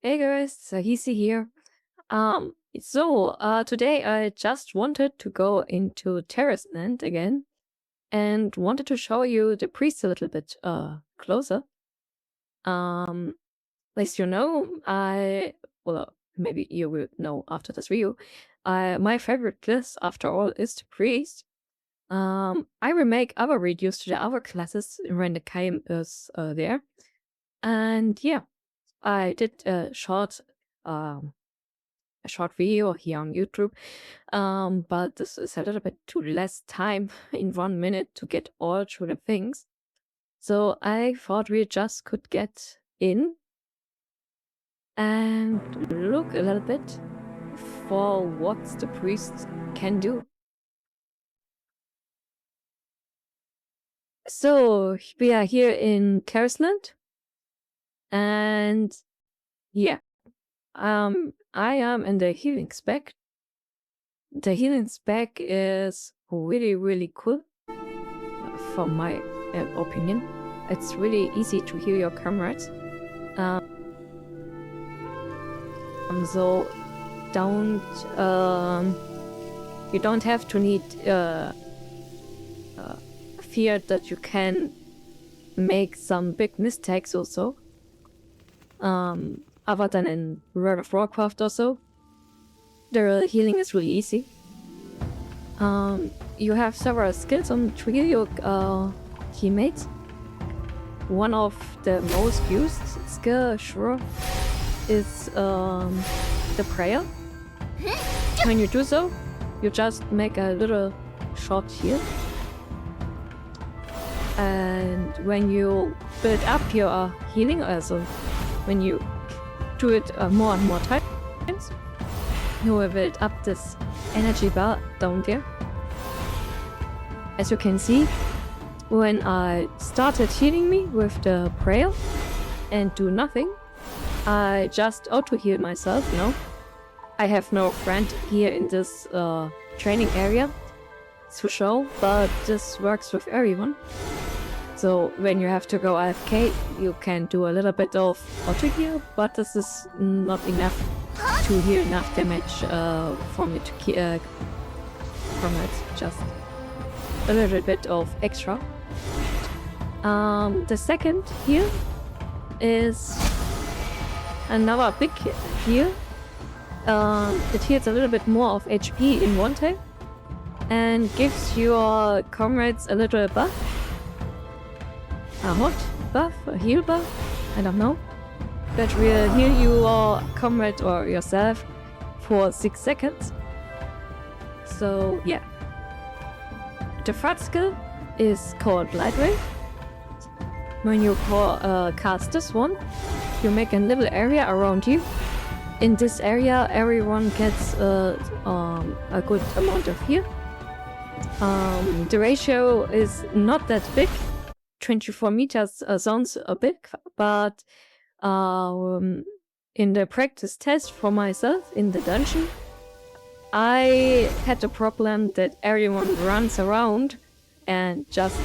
Hey guys, Sahisi here. Today I just wanted to go into Tarisland again and wanted to show you the priest a little bit closer. Um, as you know, maybe you will know after this video. My favorite class, after all, is the priest. I will make other videos to the other classes when the time is there. And yeah, I did a short video here on YouTube, but this is a little bit too less time in 1 minute to get all through the things. So I thought we just could get in and look a little bit for what the priest can do. So we are here in Tarisland, and yeah, I am in the healing spec. The healing spec is really cool, from my opinion. It's really easy to heal your comrades. So you don't have to need fear that you can make some big mistakes also. Other than in World of Warcraft or so. The healing is really easy. You have several skills on to heal your teammates. One of the most used skill, sure, is the prayer. When you do so, you just make a little short heal. And when you build up your healing, also when you do it more and more times, you will build up this energy bar down there. As you can see, when I started healing me with the prayer and do nothing, I just auto-heal myself now. I have no friend here in this training area to show, but this works with everyone. So when you have to go AFK, you can do a little bit of auto-heal, but this is not enough to heal enough damage from it. Just a little bit of extra. The second heal is another big heal. It heals a little bit more of HP in one time and gives your comrades a little buff. A hot buff, a heal buff, I don't know. That will heal your comrade or yourself for 6 seconds. So yeah. The third skill is called Light Wave. When you cast this one, you make a little area around you. In this area, everyone gets a good amount of heal. The ratio is not that big. 24 meters sounds a bit, but in the practice test for myself in the dungeon, I had the problem that everyone runs around and just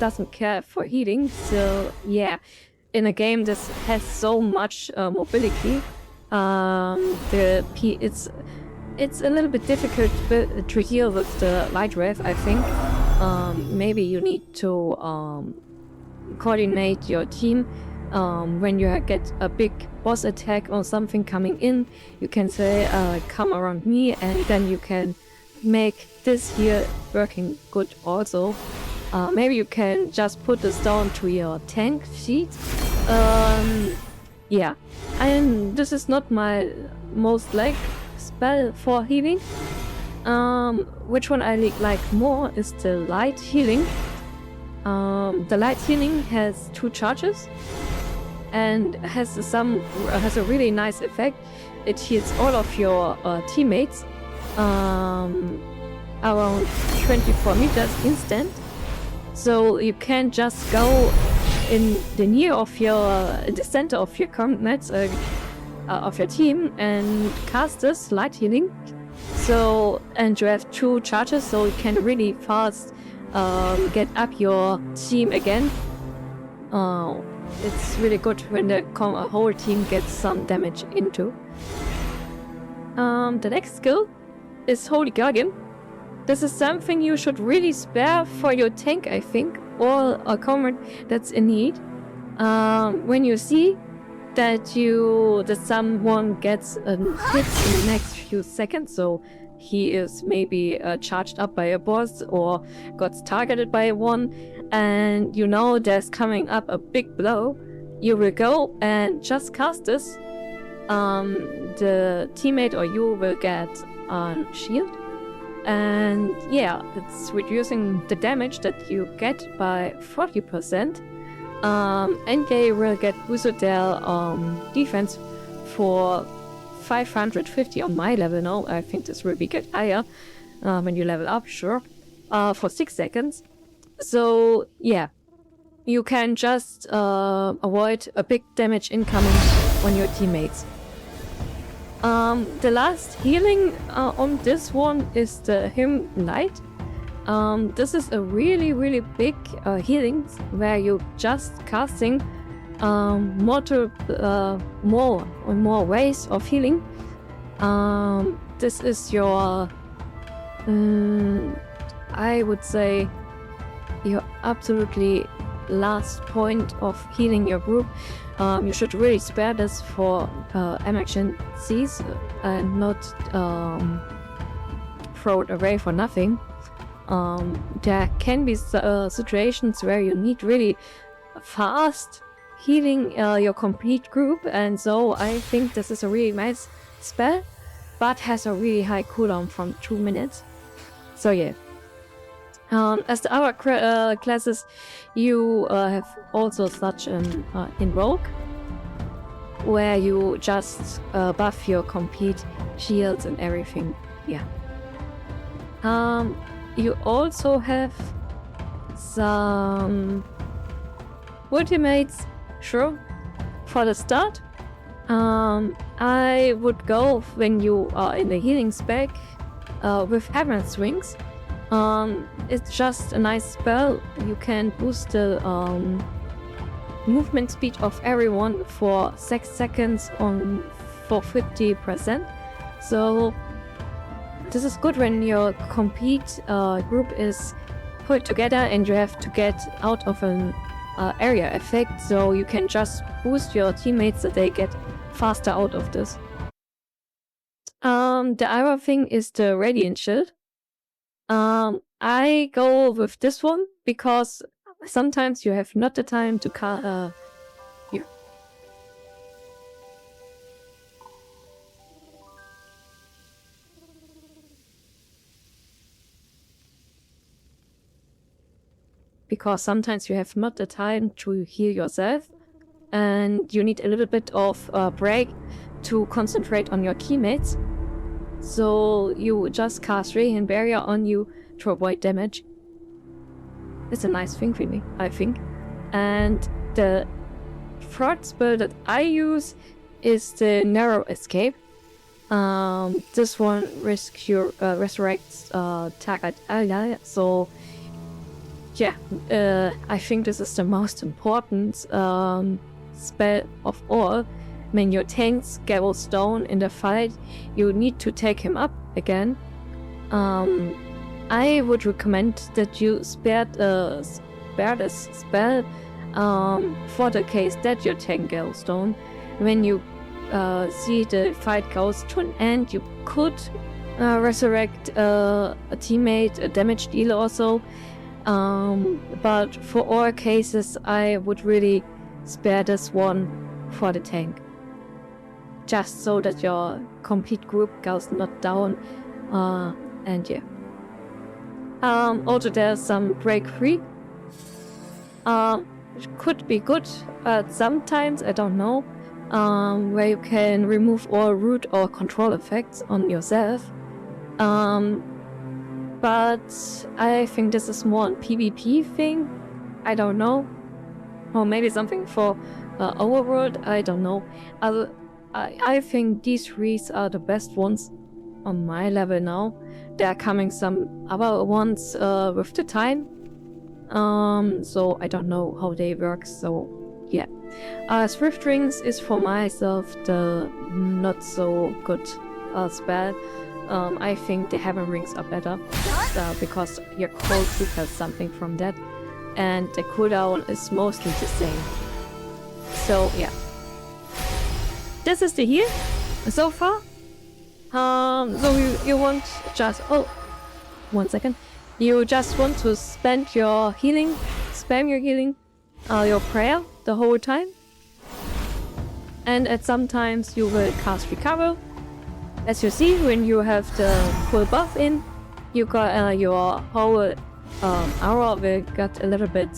doesn't care for healing. So yeah, in a game this has so much mobility, it's a little bit difficult to heal with the light wave, I think. Maybe you need to coordinate your team. When you get a big boss attack or something coming in, you can say, come around me, and then you can make this here working good also. Maybe you can just put this down to your tank sheet. Yeah, and this is not my most liked spell for healing. Which one I like more is the light healing. The light healing has 2 charges and has a really nice effect. It heals all of your teammates around 24 meters instant. So you can just go in the center of your comrades of your team and cast this light healing. So, and you have 2 charges, so you can really fast get up your team again. it's really good when the whole team gets some damage into. The next skill is Holy Guardian. This is something you should really spare for your tank, I think, or a comrade that's in need. When you see that someone gets a hit in the next few seconds, so he is maybe charged up by a boss or got targeted by one, and you know there's coming up a big blow, you will go and just cast this. The teammate or you will get a shield, and yeah, it's reducing the damage that you get by 40%. And they will get boosted their defense for 550 on my level now. I think this will be get higher when you level up, sure, for 6 seconds. So yeah, you can just avoid a big damage incoming on your teammates. The last healing on this one is the Hymn Light. This is a really big healing where you just casting more ways of healing. This is your I would say your absolutely last point of healing your group. You should really spare this for emergencies and not throw it away for nothing. There can be situations where you need really fast healing your complete group, and so I think this is a really nice spell, but has a really high cooldown from 2 minutes. So yeah. As the other classes, you have also such an Invoke, where you just buff your complete shields and everything. Yeah. You also have some ultimates, sure, for the start. I would go when you are in the healing spec with Heaven's Wings. It's just a nice spell. You can boost the movement speed of everyone for 6 seconds for 50%. So this is good when your complete group is put together and you have to get out of an area effect, so you can just boost your teammates so they get faster out of this. The other thing is the Radiant Shield. I go with this one because sometimes you have not the time to because sometimes you have not the time to heal yourself, and you need a little bit of a break to concentrate on your teammates. So you just cast Radiant Barrier on you to avoid damage. It's a nice thing for me, I think. And the third spell that I use is the Narrow Escape. This one resurrects target ally. So yeah, I think this is the most important spell of all. When your tanks goes down in the fight, you need to take him up again. I would recommend that you spare this spell for the case that your tank goes down. When you see the fight goes to an end, you could resurrect a teammate, a damage dealer also. But for all cases, I would really spare this one for the tank. Just so that your complete group goes not down, and yeah. Also there's some break free. It could be good, but sometimes, I don't know, where you can remove all root or control effects on yourself. But I think this is more a PvP thing. I don't know. Or maybe something for Overworld, I don't know. I think these three are the best ones on my level now. There are coming some other ones with the time. So I don't know how they work, so yeah. Swift Rings is for myself the not so good spell. I think the Heaven Rings are better because your cold group has something from that, and the cooldown is mostly the same. So yeah, this is the heal so far. So you want just 1 second. You just want to spend your healing, spam your healing, your prayer the whole time, and at some times you will cast recover. As you see, when you have the full buff in, you got your whole aura will get a little bit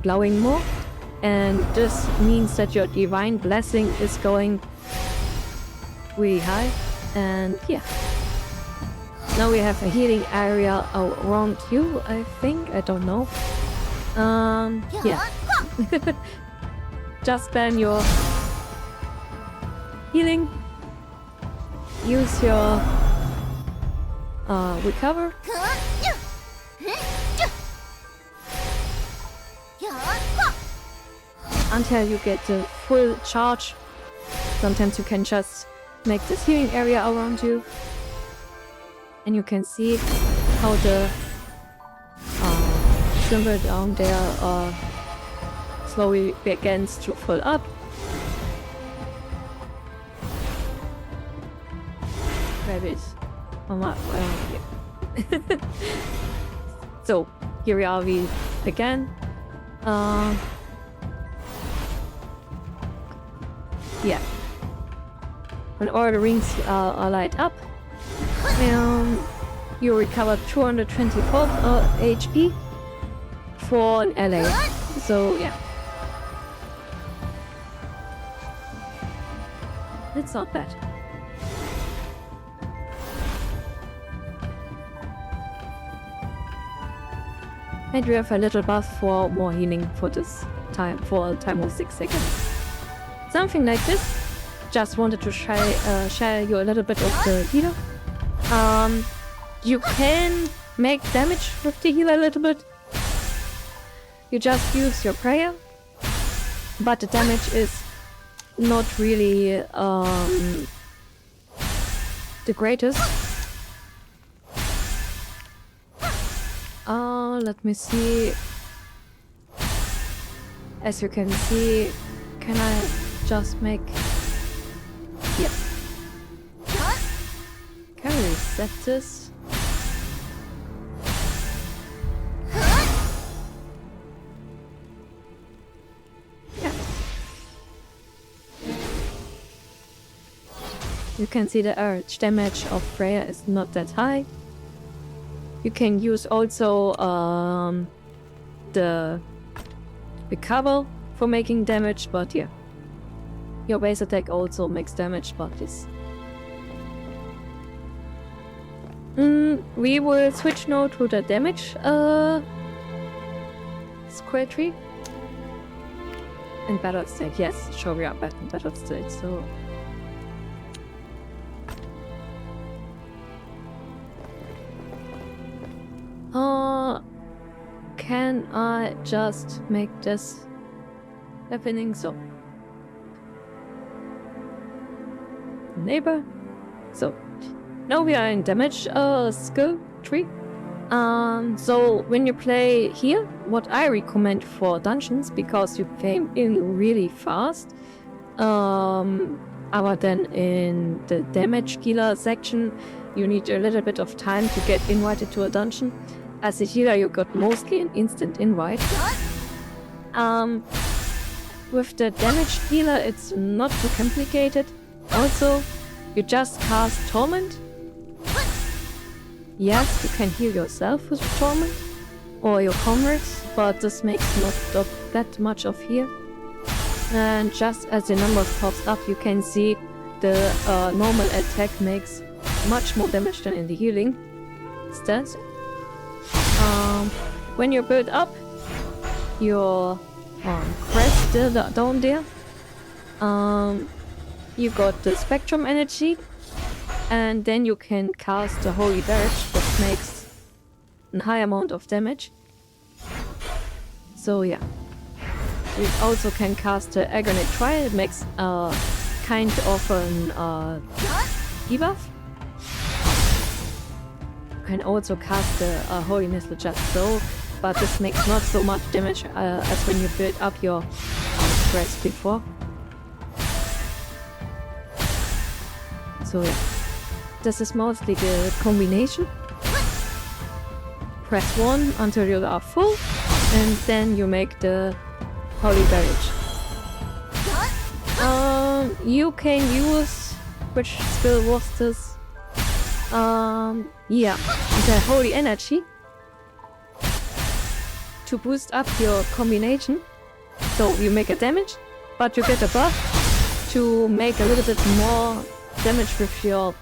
glowing more, and this means that your divine blessing is going really high. And yeah, now we have a healing area around you. I think, I don't know. Yeah. Just spam your healing. Use your recover. Until you get the full charge. Sometimes you can just make this healing area around you. And you can see how the symbol down there slowly begins to fill up. Rabbit. So here we are again. Yeah. When all the rings are light up, you recover 224 HP for an LA. So yeah. It's not bad. And we have a little buff for more healing for this time, for a time of 6 seconds. Something like this. Just wanted to share you a little bit of the healer. You can make damage with the healer a little bit. You just use your prayer, but the damage is not really the greatest. Let me see. As you can see, can I just make... Yeah. Can we reset this? Yeah. You can see the urge damage of Freya is not that high. You can use also the recover for making damage, but yeah. Your base attack also makes damage, but this. We will switch now to the damage square tree. And battle state, yes, sure we are back in battle state, so... Can I just make this happening? So neighbor. So now we are in damage skill tree. So when you play here, what I recommend for dungeons, because you came in really fast, other than in the damage healer section, you need a little bit of time to get invited to a dungeon. As a healer, you got mostly an instant invite. With the damage healer, it's not too complicated. Also, you just cast Torment. Yes, you can heal yourself with Torment, or your comrades, but this makes not that much of heal. And just as the number pops up, you can see the normal attack makes much more damage than in the healing stats. When you build up your crest down there, you got the spectrum energy, and then you can cast the holy dirge that makes a high amount of damage. So yeah. you also can cast the Agonic Trial. It makes kind of an debuff. You can also cast the Holy Missile just so, but this makes not so much damage as when you build up your crest before. So yeah, this is mostly the combination. Press 1 until you are full, and then you make the Holy Barrage. You can use, which skill was this? Yeah, the Holy Energy to boost up your combination. So you make a damage, but you get a buff to make a little bit more damage with your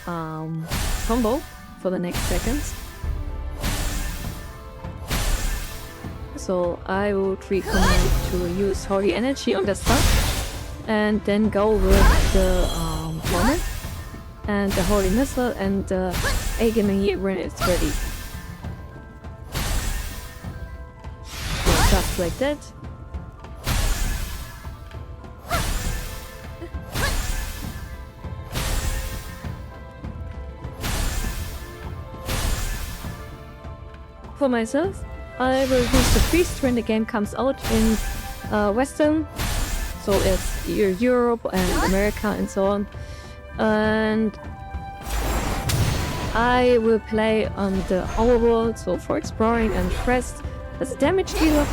combo for the next seconds. So I would recommend to use Holy Energy on the start and then go with the Torment and the Holy Missile and the Agony when it's ready. So just like that. For myself, I will use the Priest when the game comes out in Western, so it's Europe and America and so on. And I will play on the overworld, so for exploring and quest as a damage dealer,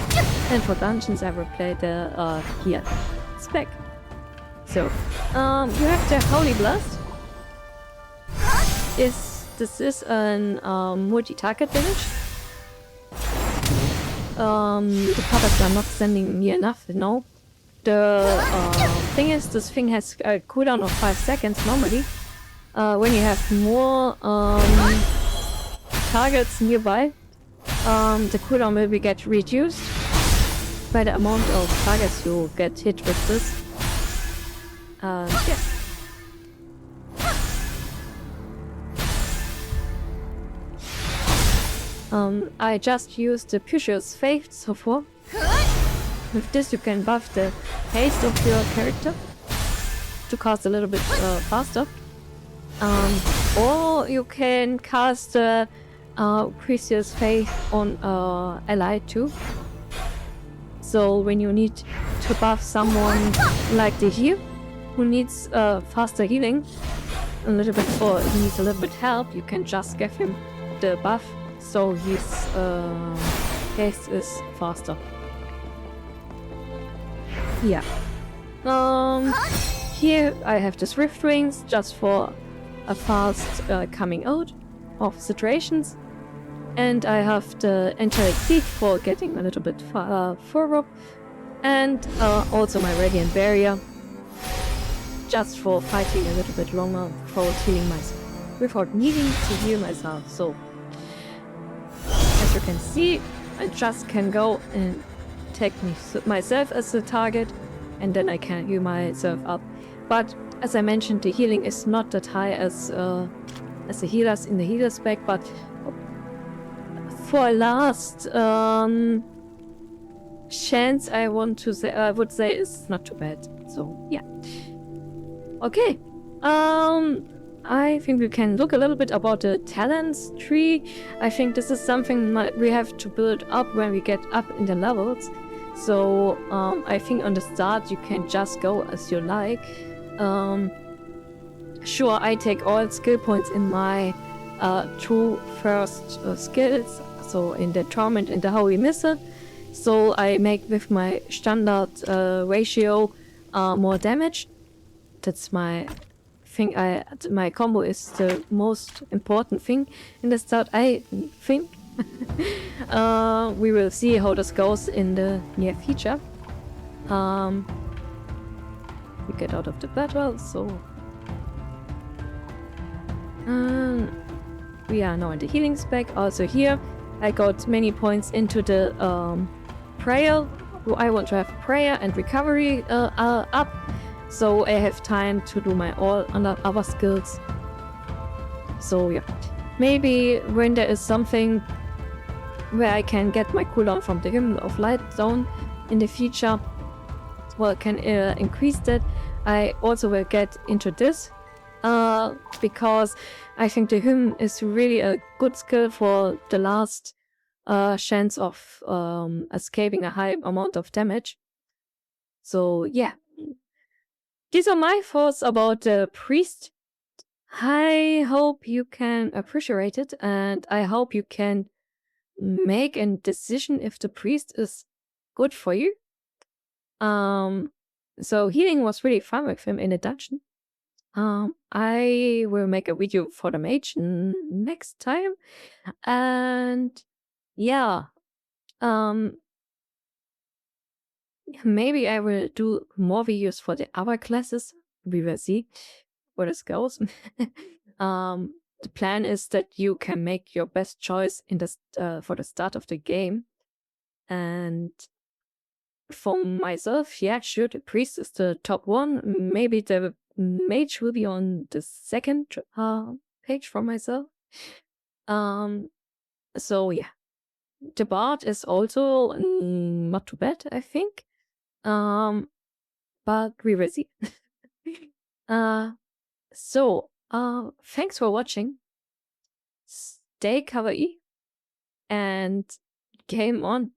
and for dungeons I will play the heal spec. So you have the Holy Blast. This is an multi-target damage. The puppets are not standing near enough, no. The thing is, this thing has a cooldown of 5 seconds normally. When you have more targets nearby, the cooldown will get reduced by the amount of targets you get hit with this. Yeah. I just used the Pucius Faith so far. With this you can buff the haste of your character to cast a little bit faster. Or you can cast the Pucius Faith on ally too. So when you need to buff someone like the heal, who needs faster healing, a little bit, or he needs a little bit help, you can just give him the buff. So his haste is faster. Yeah. Here I have the Swift Wings just for a fast coming out of situations. And I have the Angelic Thief for getting a little bit forward. And also my Radiant Barrier just for fighting a little bit longer without healing myself, without needing to heal myself. So as you can see, I just can go and take myself as a target, and then I can heal myself up. But as I mentioned, the healing is not that high as the healers in the healer spec, but for last chance, I would say it's not too bad. So yeah. Okay. I think we can look a little bit about the talents tree. I think this is something we have to build up when we get up in the levels. So I think on the start you can just go as you like. Sure, I take all skill points in my two first skills, so in the Torment and the Holy Missile. So I make with my standard ratio more damage. That's my thing. My combo is the most important thing in the start, I think. We will see how this goes in the near future. We get out of the battle, so we are now in the healing spec. Also here I got many points into the prayer. I want to have prayer and recovery up, so I have time to do my all other skills. So yeah, maybe when there is something where I can get my cooldown from the Hymn of Light zone, in the future, well, can increase that. I also will get into this because I think the hymn is really a good skill for the last chance of escaping a high amount of damage. So yeah, these are my thoughts about the priest. I hope you can appreciate it, and I hope you can make a decision if the priest is good for you. So healing was really fun with him in a dungeon. I will make a video for the mage next time, and yeah, maybe I will do more videos for the other classes. We will see where this goes. The plan is that you can make your best choice in this for the start of the game, and for myself, yeah, sure, the priest is the top one. Maybe the mage will be on the second page for myself. So yeah, the bard is also not too bad, I think. But we will see. Thanks for watching. Stay kawaii and game on.